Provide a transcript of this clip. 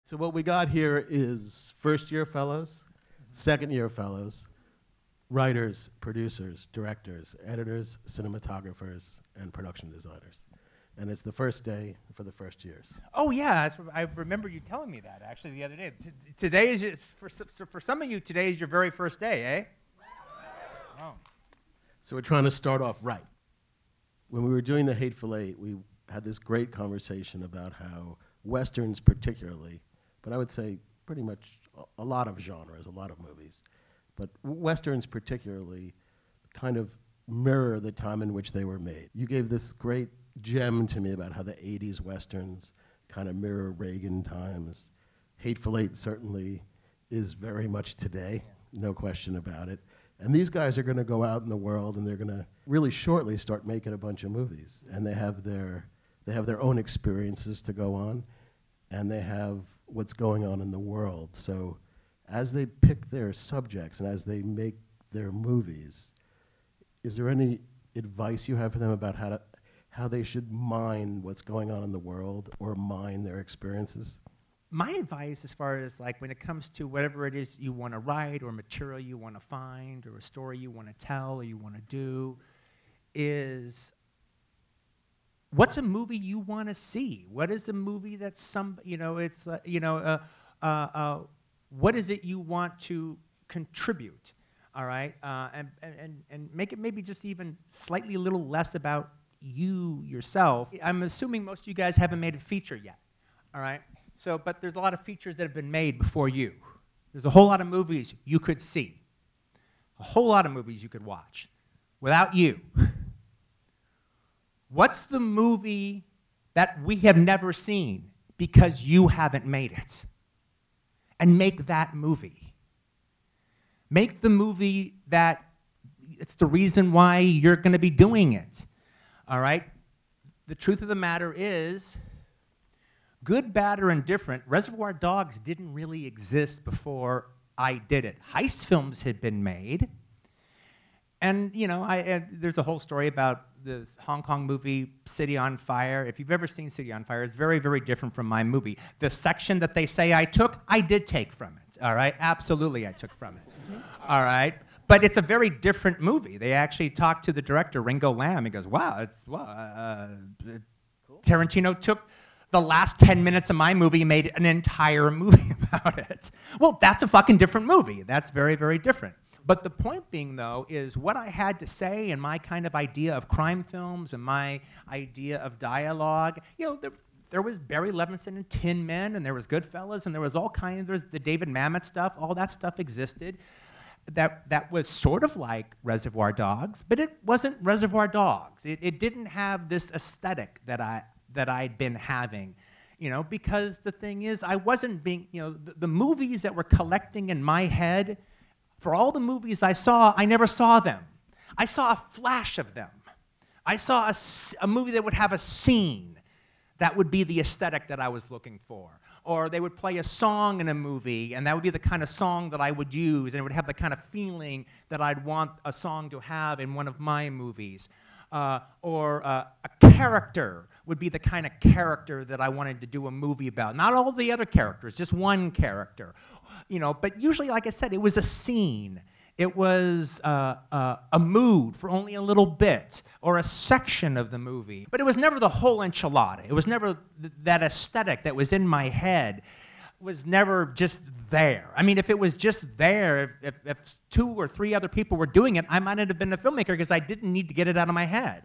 So what we got here is first-year fellows, second-year fellows, writers, producers, directors, editors, cinematographers, and production designers. And it's the first day for the first years. Oh yeah, I remember you telling me that actually the other day. Today is for some of you. Today is your very first day, eh? Oh. So we're trying to start off right. When we were doing the Hateful Eight, we had this great conversation about how Westerns particularly, but I would say pretty much a lot of genres, a lot of movies, but Westerns particularly kind of mirror the time in which they were made. You gave this great gem to me about how the 80s Westerns kind of mirror Reagan times. Hateful Eight certainly is very much today, no question about it. And these guys are going to go out in the world and they're going to really shortly start making a bunch of movies. And they have their own experiences to go on, and they have what's going on in the world. So as they pick their subjects and as they make their movies, is there any advice you have for them about how they should mine what's going on in the world or mine their experiences? My advice as far as like when it comes to whatever it is you want to write or material you want to find or a story you want to tell or you want to do is what's a movie you want to see? What is a movie that what is it you want to contribute? All right, and make it maybe just even slightly a little less about you yourself. I'm assuming most of you guys haven't made a feature yet. All right. So, but there's a lot of features that have been made before you. There's a whole lot of movies you could see, a whole lot of movies you could watch without you. What's the movie that we have never seen because you haven't made it? And make that movie. Make the movie that it's the reason why you're going to be doing it. All right? The truth of the matter is, good, bad, or indifferent, Reservoir Dogs didn't really exist before I did it. Heist films had been made. And, you know, there's a whole story about this Hong Kong movie, City on Fire. If you've ever seen City on Fire, it's very, very different from my movie. The section that they say I took, I did take from it, all right? Absolutely, I took from it, all right? But it's a very different movie. They actually talked to the director, Ringo Lam. He goes, wow, cool. Tarantino took the last 10 minutes of my movie and made an entire movie about it. Well, that's a fucking different movie. That's very, very different. But the point being, though, is what I had to say and my kind of idea of crime films and my idea of dialogue, you know, there was Barry Levinson and Tin Men, and there was Goodfellas, and there was all kinds, there's the David Mamet stuff, all that stuff existed. That was sort of like Reservoir Dogs, but it wasn't Reservoir Dogs. It didn't have this aesthetic that I'd been having, you know, because the thing is, I wasn't being, you know, the movies that were collecting in my head, for all the movies I saw, I never saw them. I saw a flash of them. I saw a movie that would have a scene that would be the aesthetic that I was looking for. Or they would play a song in a movie, and that would be the kind of song that I would use, and it would have the kind of feeling that I'd want a song to have in one of my movies. Or a character would be the kind of character that I wanted to do a movie about. Not all the other characters, just one character. You know, but usually, like I said, it was a scene. It was a mood for only a little bit, or a section of the movie. But it was never the whole enchilada. It was never that aesthetic that was in my head was never just there. I mean, if it was just there, if 2 or 3 other people were doing it, I might have been a filmmaker because I didn't need to get it out of my head.